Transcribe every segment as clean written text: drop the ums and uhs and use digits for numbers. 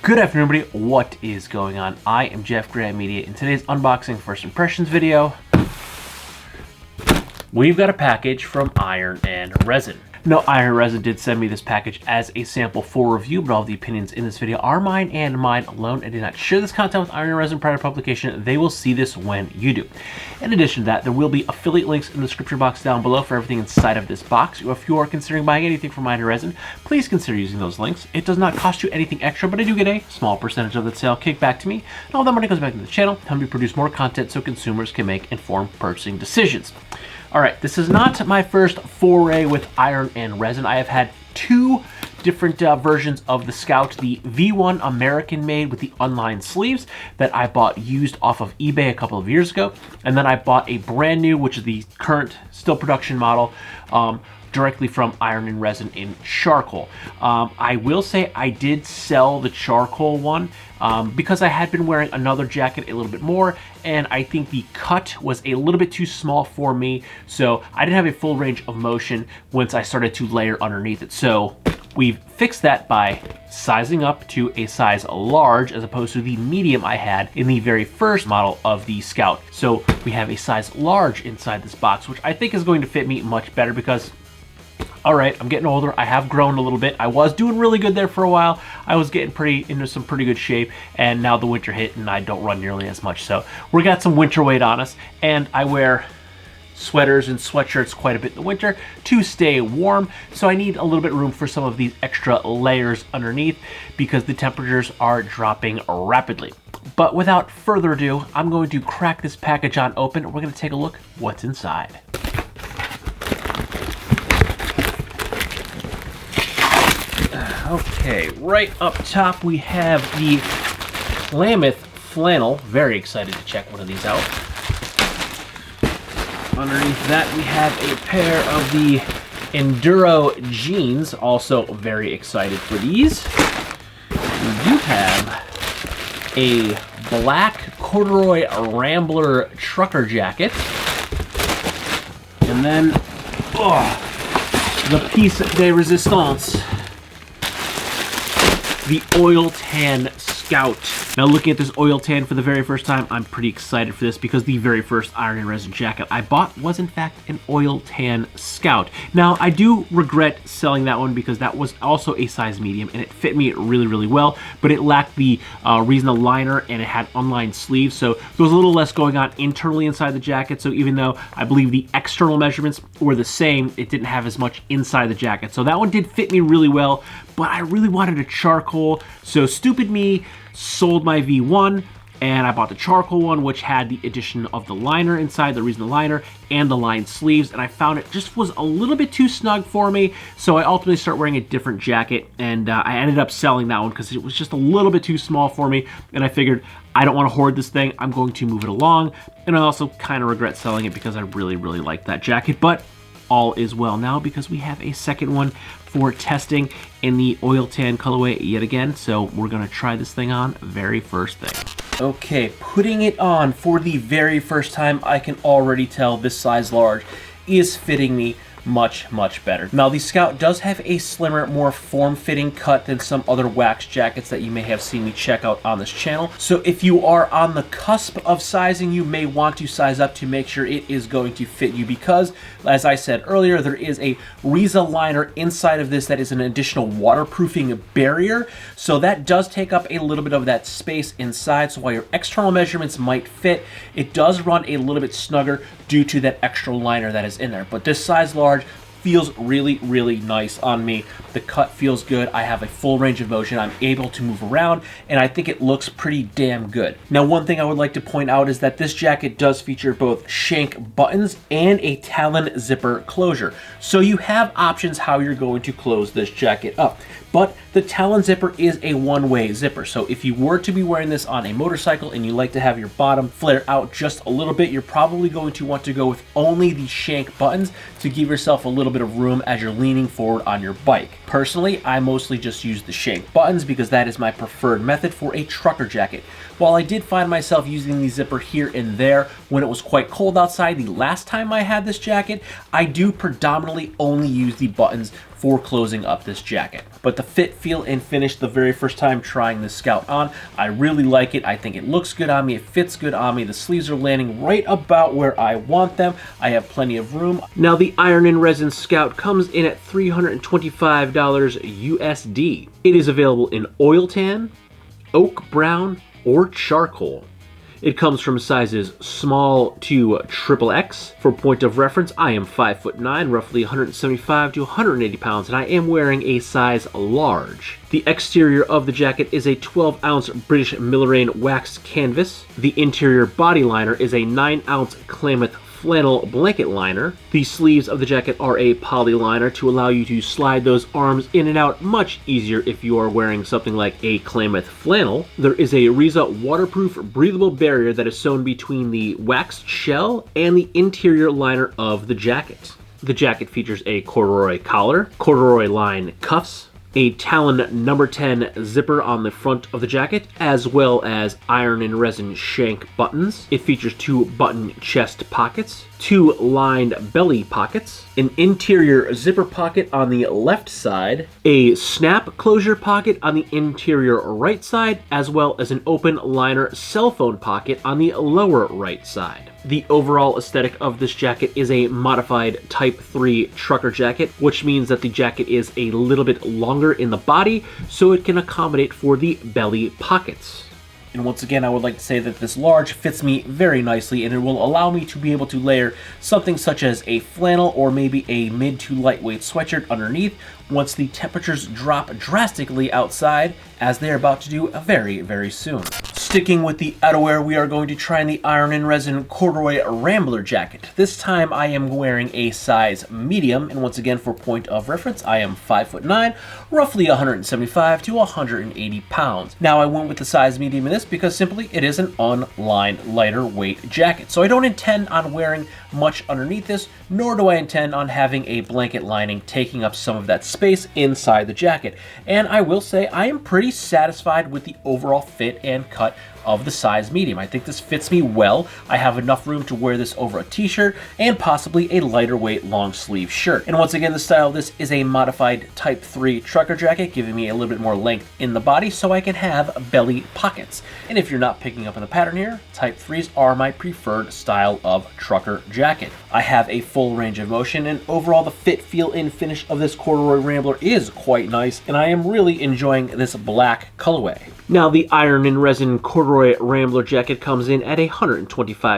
Good afternoon, everybody. What is going on? I am jeffgrantMEDIA. In today's unboxing first impressions video, we've got a package from Iron and Resin. Now, Iron and Resin did send me this package as a sample for review, but all the opinions in this video are mine and mine alone. I did not share this content with Iron and Resin prior to publication. They will see this when you do. In addition to that, there will be affiliate links in the description box down below for everything inside of this box. If you are considering buying anything from Iron and Resin, please consider using those links. It does not cost you anything extra, but I do get a small percentage of the sale kicked back to me, and all that money goes back to the channel, helping me produce more content so consumers can make informed purchasing decisions. All right, this is not my first foray with Iron and Resin. I have had two different versions of the Scout, the V1 American made with the unlined sleeves that I bought used off of eBay a couple of years ago. And then I bought a brand new, which is the current still production model, directly from Iron and Resin in charcoal. I will say I did sell the charcoal one because I had been wearing another jacket a little bit more, and I think the cut was a little bit too small for me, so I didn't have a full range of motion once I started to layer underneath it. So we've fixed that by sizing up to a size large as opposed to the medium I had in the very first model of the Scout. So we have a size large inside this box, which I think is going to fit me much better because, all right, I'm getting older. I have grown a little bit. I was doing really good there for a while. I was getting into some pretty good shape, and now the winter hit and I don't run nearly as much. So we got some winter weight on us, and I wear sweaters and sweatshirts quite a bit in the winter to stay warm. So I need a little bit of room for some of these extra layers underneath because the temperatures are dropping rapidly. But without further ado, I'm going to crack this package on open. We're going to take a look what's inside. Okay, right up top we have the Klamath flannel. Very excited to check one of these out. Underneath that we have a pair of the Enduro Jeans. Also very excited for these. We do have a black Corduroy Rambler trucker jacket. And then, the piece de resistance, the oil tan Scout. Now, looking at this oil tan for the very first time, I'm pretty excited for this because the very first Iron and Resin jacket I bought was in fact an oil tan Scout. Now, I do regret selling that one because that was also a size medium and it fit me really, really well, but it lacked the reason liner and it had unlined sleeves, so there was a little less going on internally inside the jacket. So even though I believe the external measurements were the same, it didn't have as much inside the jacket. So that one did fit me really well, but I really wanted a charcoal, so stupid me sold my V1 and I bought the charcoal one, which had the addition of the liner inside, the reason liner, and the lined sleeves, and I found it just was a little bit too snug for me, so I ultimately started wearing a different jacket, and I ended up selling that one because it was just a little bit too small for me, and I figured I don't want to hoard this thing, I'm going to move it along, and I also kind of regret selling it because I really, really like that jacket, but all is well now because we have a second one for testing in the oil tan colorway yet again. So we're gonna try this thing on very first thing. Okay, putting it on for the very first time, I can already tell this size large is fitting me much, much better. Now, the Scout does have a slimmer, more form-fitting cut than some other wax jackets that you may have seen me check out on this channel. So if you are on the cusp of sizing, you may want to size up to make sure it is going to fit you because, as I said earlier, there is a resin liner inside of this that is an additional waterproofing barrier. So that does take up a little bit of that space inside. So while your external measurements might fit, it does run a little bit snugger due to that extra liner that is in there. But this size large feels really, really nice on me. The cut feels good. I have a full range of motion. I'm able to move around, and I think it looks pretty damn good. Now, one thing I would like to point out is that this jacket does feature both shank buttons and a talon zipper closure. So you have options how you're going to close this jacket up. But the talon zipper is a one-way zipper. So if you were to be wearing this on a motorcycle and you like to have your bottom flare out just a little bit, you're probably going to want to go with only the shank buttons to give yourself a little bit of room as you're leaning forward on your bike. Personally, I mostly just use the shank buttons because that is my preferred method for a trucker jacket. While I did find myself using the zipper here and there when it was quite cold outside the last time I had this jacket, I do predominantly only use the buttons for closing up this jacket. but the fit, feel, and finish the very first time trying this Scout on, I really like it. I think it looks good on me, it fits good on me, the sleeves are landing right about where I want them. I have plenty of room. Now the Iron and Resin Scout comes in at $325 USD. It is available in oil tan, oak brown, or charcoal. It comes from sizes small to XXX. For point of reference, I am 5'9", roughly 175 to 180 pounds, and I am wearing a size large. The exterior of the jacket is a 12-ounce British Millerain wax canvas. The interior body liner is a 9-ounce Klamath flannel blanket liner. The sleeves of the jacket are a poly liner to allow you to slide those arms in and out much easier if you are wearing something like a Klamath flannel. There is a Riza waterproof breathable barrier that is sewn between the waxed shell and the interior liner of the jacket. The jacket features a corduroy collar, corduroy line cuffs, a Talon number 10 zipper on the front of the jacket, as well as iron and resin shank buttons. It features 2 button chest pockets, 2 lined belly pockets, an interior zipper pocket on the left side, a snap closure pocket on the interior right side, as well as an open liner cell phone pocket on the lower right side. The overall aesthetic of this jacket is a modified Type 3 trucker jacket, which means that the jacket is a little bit longer in the body, so it can accommodate for the belly pockets. And once again, I would like to say that this large fits me very nicely, and it will allow me to be able to layer something such as a flannel or maybe a mid to lightweight sweatshirt underneath once the temperatures drop drastically outside, as they're about to do very, very soon. Sticking with the outerwear, we are going to try the Iron and Resin Corduroy Rambler jacket. This time I am wearing a size medium, and once again, for point of reference, I am 5'9", roughly 175 to 180 pounds. Now I went with the size medium in this because simply it is an unlined lighter weight jacket. So I don't intend on wearing much underneath this, nor do I intend on having a blanket lining taking up some of that space inside the jacket. And I will say I am pretty satisfied with the overall fit and cut of the size medium. I think this fits me well. I have enough room to wear this over a t-shirt and possibly a lighter weight long sleeve shirt. And once again, the style of this is a modified Type 3 trucker jacket, giving me a little bit more length in the body so I can have belly pockets. And if you're not picking up on the pattern here, Type 3s are my preferred style of trucker jacket. I have a full range of motion, and overall the fit, feel, and finish of this Corduroy Rambler is quite nice, and I am really enjoying this black colorway. Now the Iron and Resin Corduroy Rambler jacket comes in at $125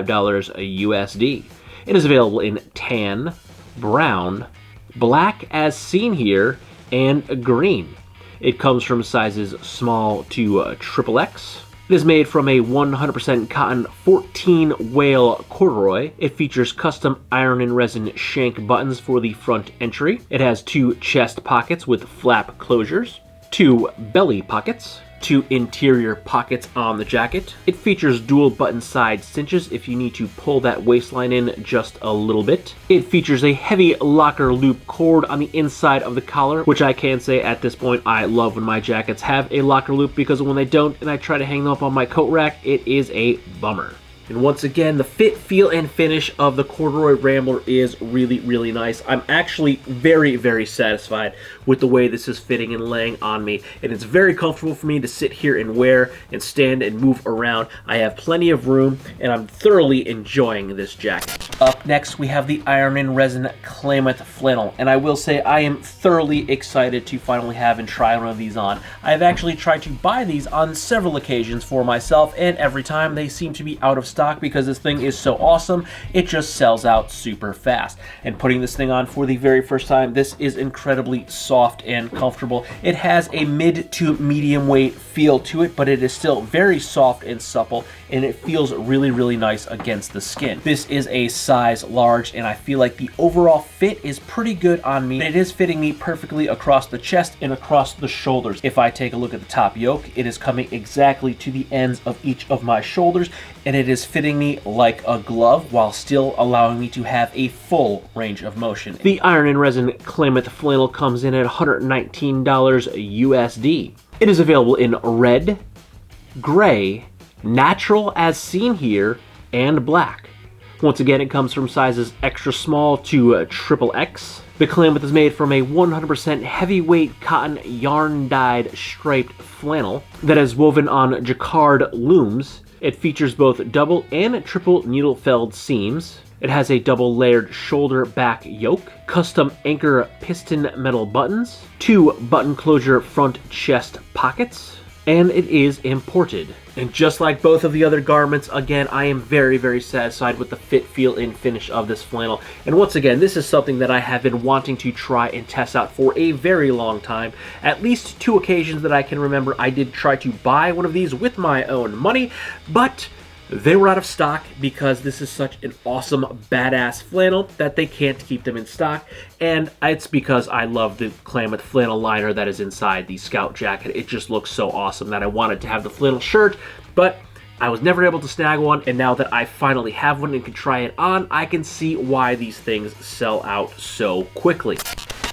USD. It is available in tan, brown, black as seen here, and green. It comes from sizes small to XXX. It is made from a 100% cotton 14 whale corduroy. It features custom iron and resin shank buttons for the front entry. It has 2 chest pockets with flap closures, 2 belly pockets, 2 interior pockets on the jacket. It features dual button side cinches if you need to pull that waistline in just a little bit. It features a heavy locker loop cord on the inside of the collar, which I can say at this point I love when my jackets have a locker loop, because when they don't and I try to hang them up on my coat rack, it is a bummer. And once again, the fit, feel, and finish of the Corduroy Rambler is really, really nice. I'm actually very, very satisfied with the way this is fitting and laying on me. And it's very comfortable for me to sit here and wear and stand and move around. I have plenty of room, and I'm thoroughly enjoying this jacket. Up next, we have the Iron and Resin Klamath Flannel. And I will say I am thoroughly excited to finally have and try one of these on. I've actually tried to buy these on several occasions for myself, and every time they seem to be out of stock because this thing is so awesome. It just sells out super fast. And putting this thing on for the very first time, this is incredibly soft and comfortable. It has a mid to medium weight feel to it, but it is still very soft and supple, and it feels really, really nice against the skin. This is a size large, and I feel like the overall fit is pretty good on me. It is fitting me perfectly across the chest and across the shoulders. If I take a look at the top yoke, it is coming exactly to the ends of each of my shoulders, and it is fitting me like a glove while still allowing me to have a full range of motion. The Iron and Resin Klamath Flannel comes in at $119 USD. It is available in red, gray, natural as seen here, and black. Once again, it comes from sizes extra small to triple X. The Klamath is made from a 100% heavyweight cotton yarn-dyed striped flannel that is woven on jacquard looms. It features both double and triple needle-felled seams. It has a double-layered shoulder-back yoke, custom anchor piston metal buttons, 2 button closure front chest pockets, and it is imported. And just like both of the other garments, again, I am very, very satisfied with the fit, feel, and finish of this flannel. And once again, this is something that I have been wanting to try and test out for a very long time. At least 2 occasions that I can remember, I did try to buy one of these with my own money, but they were out of stock because this is such an awesome, badass flannel that they can't keep them in stock. And it's because I love the Klamath flannel liner that is inside the Scout jacket. It just looks so awesome that I wanted to have the flannel shirt, but I was never able to snag one. And now that I finally have one and can try it on, I can see why these things sell out so quickly.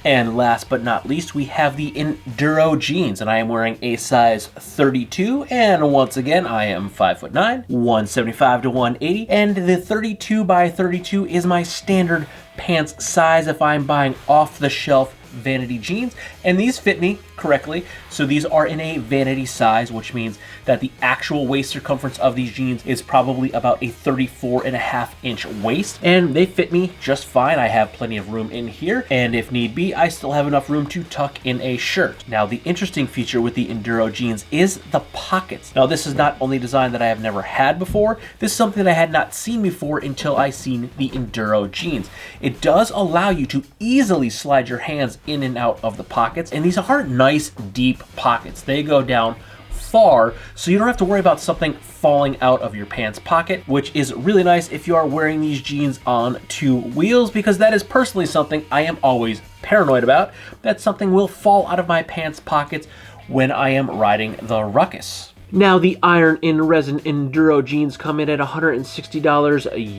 And last but not least, we have the Enduro Jeans, and I am wearing a size 32, and once again, I am 5'9", 175 to 180, and the 32 by 32 is my standard pants size if I'm buying off-the-shelf vanity jeans, and these fit me correctly. So these are in a vanity size, which means that the actual waist circumference of these jeans is probably about a 34.5-inch waist, and they fit me just fine. I have plenty of room in here, and if need be, I still have enough room to tuck in a shirt. Now, the interesting feature with the Enduro jeans is the pockets. Now, this is not only design that I have never had before, this is something that I had not seen before until I seen the Enduro jeans. It does allow you to easily slide your hands in and out of the pockets, and these are nice deep pockets. They go down far, so you don't have to worry about something falling out of your pants pocket, which is really nice if you are wearing these jeans on 2 wheels, because that is personally something I am always paranoid about, that something will fall out of my pants pockets when I am riding the ruckus. Now, the Iron and Resin Enduro jeans come in at $160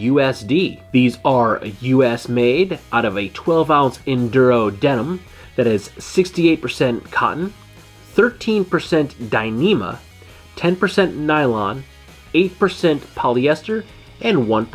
USD. These are US made out of a 12-ounce Enduro denim that is 68% cotton, 13% Dyneema, 10% nylon, 8% polyester, and 1%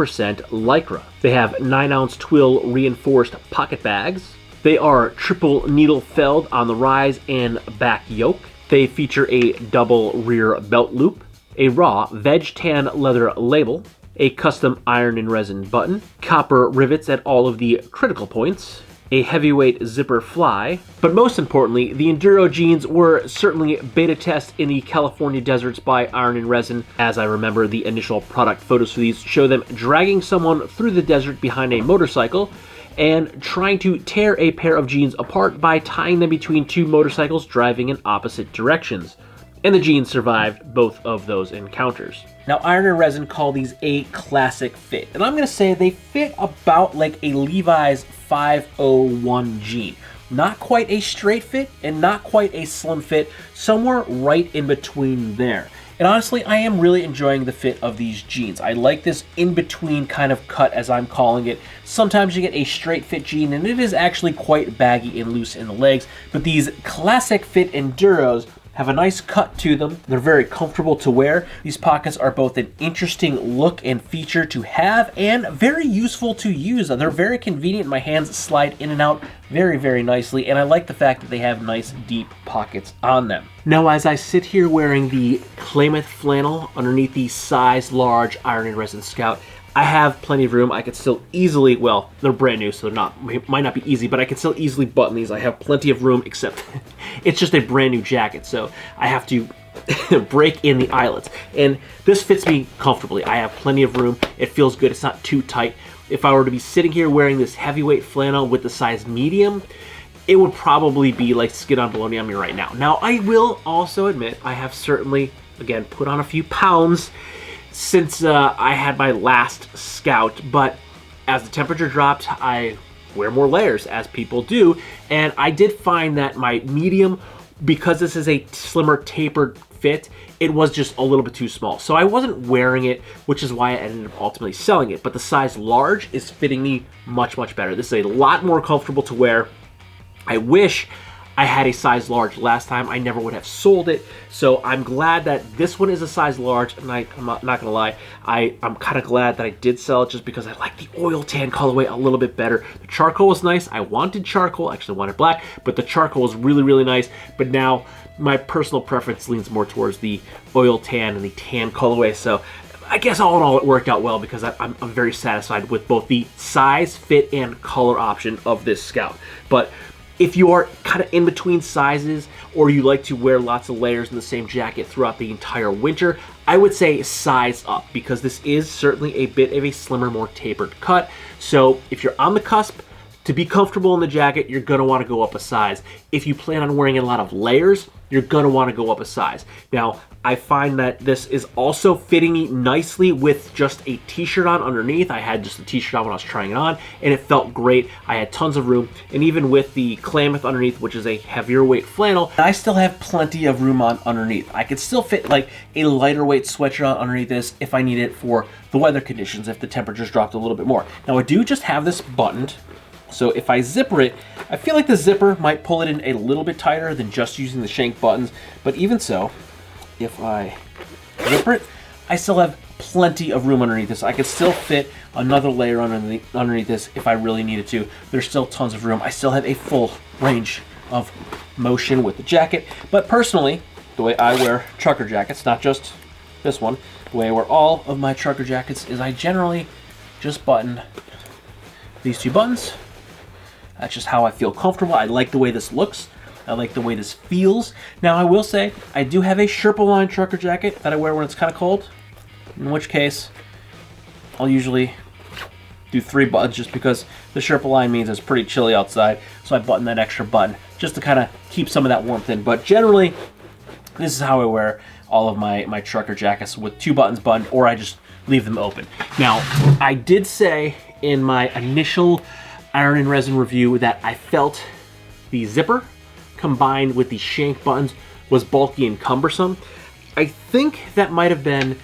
Lycra. They have 9-ounce twill reinforced pocket bags. They are triple needle felled on the rise and back yoke. They feature a double rear belt loop, a raw veg tan leather label, a custom iron and resin button, copper rivets at all of the critical points, a heavyweight zipper fly, but most importantly, the Enduro jeans were certainly beta tested in the California deserts by Iron and Resin, as I remember the initial product photos for these show them dragging someone through the desert behind a motorcycle and trying to tear a pair of jeans apart by tying them between 2 motorcycles driving in opposite directions. And the jeans survived both of those encounters. Now, Iron and Resin call these a classic fit, and I'm going to say they fit about like a Levi's 501 jean. Not quite a straight fit and not quite a slim fit, somewhere right in between there. And honestly, I am really enjoying the fit of these jeans. I like this in-between kind of cut, as I'm calling it. Sometimes you get a straight fit jean, and it is actually quite baggy and loose in the legs, but these classic fit Enduros have a nice cut to them. They're very comfortable to wear. These pockets are both an interesting look and feature to have and very useful to use. They're very convenient. My hands slide in and out very, very nicely, and I like the fact that they have nice deep pockets on them. Now, as I sit here wearing the Klamath flannel underneath the size large Iron and Resin Scout, I have plenty of room. I could still easily, well, they're brand new, so might not be easy, but I can still easily button these. I have plenty of room, except it's just a brand new jacket, so I have to break in the eyelets. And this fits me comfortably. I have plenty of room. It feels good. It's not too tight. If I were to be sitting here wearing this heavyweight flannel with the size medium, it would probably be like skin on bologna on me right now. Now, I will also admit I have certainly, again, put on a few pounds since I had my last Scout, but as the temperature dropped, I wear more layers, as people do, and I did find that my medium, because this is a slimmer tapered fit, it was just a little bit too small. So I wasn't wearing it, which is why I ended up ultimately selling it, but the size large is fitting me much, much better. This is a lot more comfortable to wear. I wish I had a size large last time. I never would have sold it. So I'm glad that this one is a size large, and I'm not gonna lie, I'm kind of glad that I did sell it just because I like the oil tan colorway a little bit better. The charcoal was nice. I wanted charcoal, actually wanted black, but the charcoal was really, really nice. But now my personal preference leans more towards the oil tan and the tan colorway. So I guess all in all, it worked out well because I'm very satisfied with both the size, fit, and color option of this Scout. But if you are kind of in between sizes, or you like to wear lots of layers in the same jacket throughout the entire winter, I would say size up, because this is certainly a bit of a slimmer, more tapered cut. So if you're on the cusp to be comfortable in the jacket, you're gonna wanna go up a size. If you plan on wearing a lot of layers, you're gonna wanna go up a size. Now, I find that this is also fitting me nicely with just a t-shirt on underneath. I had just a t-shirt on when I was trying it on, and it felt great. I had tons of room, and even with the Klamath underneath, which is a heavier weight flannel, I still have plenty of room on underneath. I could still fit like a lighter weight sweatshirt on underneath this if I need it for the weather conditions, if the temperatures dropped a little bit more. Now, I do just have this buttoned, so if I zipper it, I feel like the zipper might pull it in a little bit tighter than just using the shank buttons, but even so, if I zipper it, I still have plenty of room underneath this. I could still fit another layer underneath this if I really needed to. There's still tons of room. I still have a full range of motion with the jacket, but personally, the way I wear trucker jackets, not just this one, the way I wear all of my trucker jackets is I generally just button these two buttons. That's just how I feel comfortable. I like the way this looks. I like the way this feels. Now, I will say, I do have a Sherpa line trucker jacket that I wear when it's kind of cold, in which case, I'll usually do 3 buttons just because the Sherpa line means it's pretty chilly outside, so I button that extra button just to kind of keep some of that warmth in. But generally, this is how I wear all of my trucker jackets, with 2 buttons buttoned, or I just leave them open. Now, I did say in my initial Iron and Resin review that I felt the zipper combined with the shank buttons was bulky and cumbersome. I think that might have been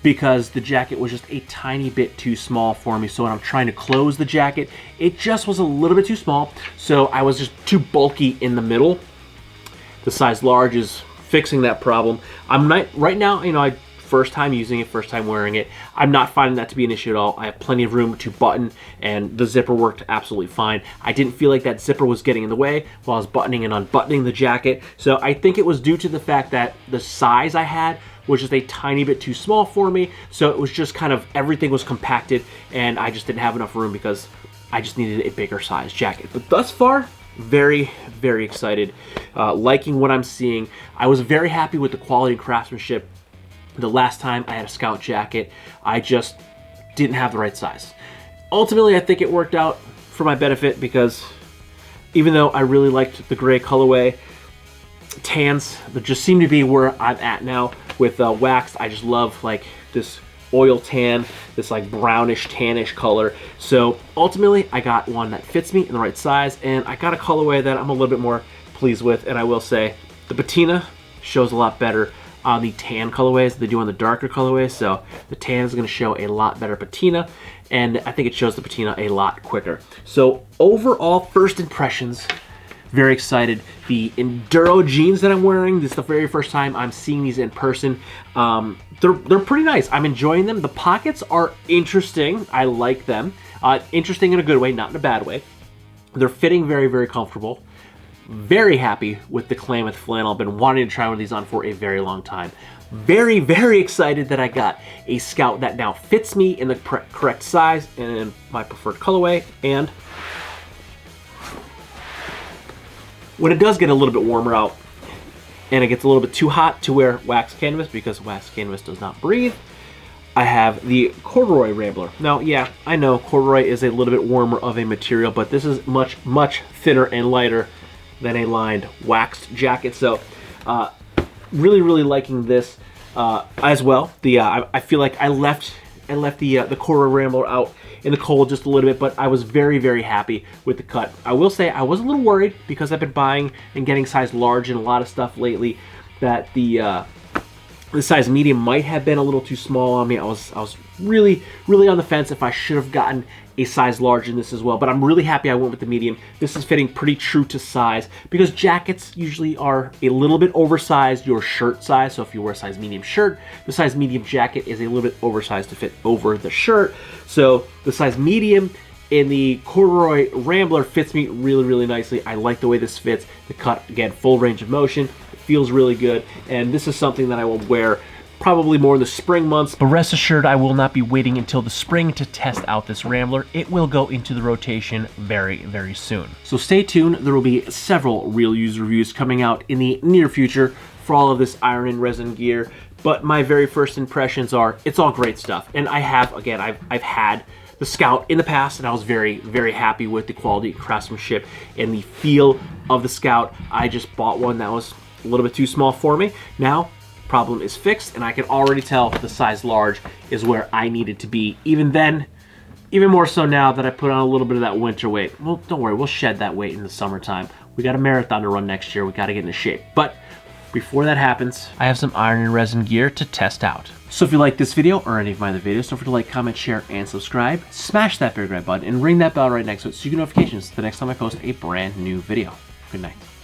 because the jacket was just a tiny bit too small for me. So when I'm trying to close the jacket, it just was a little bit too small. So I was just too bulky in the middle. The size large is fixing that problem. I'm not, right now, you know, first time using it, first time wearing it, I'm not finding that to be an issue at all. I have plenty of room to button, and the zipper worked absolutely fine. I didn't feel like that zipper was getting in the way while I was buttoning and unbuttoning the jacket. So I think it was due to the fact that the size I had was just a tiny bit too small for me. So it was just kind of, everything was compacted, and I just didn't have enough room because I just needed a bigger size jacket. But thus far, very, very excited. Liking what I'm seeing. I was very happy with the quality and craftsmanship. The last time I had a Scout jacket, I just didn't have the right size. Ultimately, I think it worked out for my benefit because even though I really liked the gray colorway, tans that just seem to be where I'm at now with waxed. I just love like this oil tan, this like brownish tannish color. So ultimately, I got one that fits me in the right size, and I got a colorway that I'm a little bit more pleased with. And I will say the patina shows a lot better on the tan colorways than they do on the darker colorways. So the tan is going to show a lot better patina, and I think it shows the patina a lot quicker. So overall, first impressions, very excited. The Enduro jeans that I'm wearing, this is the very first time I'm seeing these in person. They're pretty nice. I'm enjoying them. The pockets are interesting. I like them. Interesting in a good way, not in a bad way. They're fitting very, very comfortable. Very happy with the Klamath flannel. I've been wanting to try one of these on for a very long time. Very, very excited that I got a Scout that now fits me in the correct size and in my preferred colorway. And when it does get a little bit warmer out and it gets a little bit too hot to wear waxed canvas, because waxed canvas does not breathe, I have the Corduroy Rambler. Now, yeah, I know corduroy is a little bit warmer of a material, but this is much, much thinner and lighter than a lined waxed jacket. So really, really liking this as well. I feel like I left the Corduroy Rambler out in the cold just a little bit, but I was very, very happy with the cut. I will say I was a little worried because I've been buying and getting size large in a lot of stuff lately, that the The size medium might have been a little too small on me. I was really on the fence if I should have gotten a size large in this as well, but I'm really happy I went with the medium. This is fitting pretty true to size because jackets usually are a little bit oversized your shirt size. So if you wear a size medium shirt, the size medium jacket is a little bit oversized to fit over the shirt. So the size medium in the Corduroy Rambler fits me really nicely. I like the way this fits. The cut, again, full range of motion. It feels really good, and this is something that I will wear probably more in the spring months. But rest assured, I will not be waiting until the spring to test out this Rambler. It will go into the rotation very soon. So stay tuned. There will be several real use reviews coming out in the near future for all of this Iron and Resin gear. But my very first impressions are, it's all great stuff. And I have, again, I've had the Scout in the past, and I was very happy with the quality, craftsmanship, and the feel of the Scout. I just bought one that was a little bit too small for me. Now, problem is fixed, and I can already tell the size large is where I needed to be. Even then, even more so now that I put on a little bit of that winter weight. Well, don't worry, we'll shed that weight in the summertime. We got a marathon to run next year. We got to get into shape. But before that happens, I have some Iron and Resin gear to test out. So if you like this video or any of my other videos, don't forget to like, comment, share, and subscribe. Smash that big red button and ring that bell right next to it so you get notifications the next time I post a brand new video. Good night.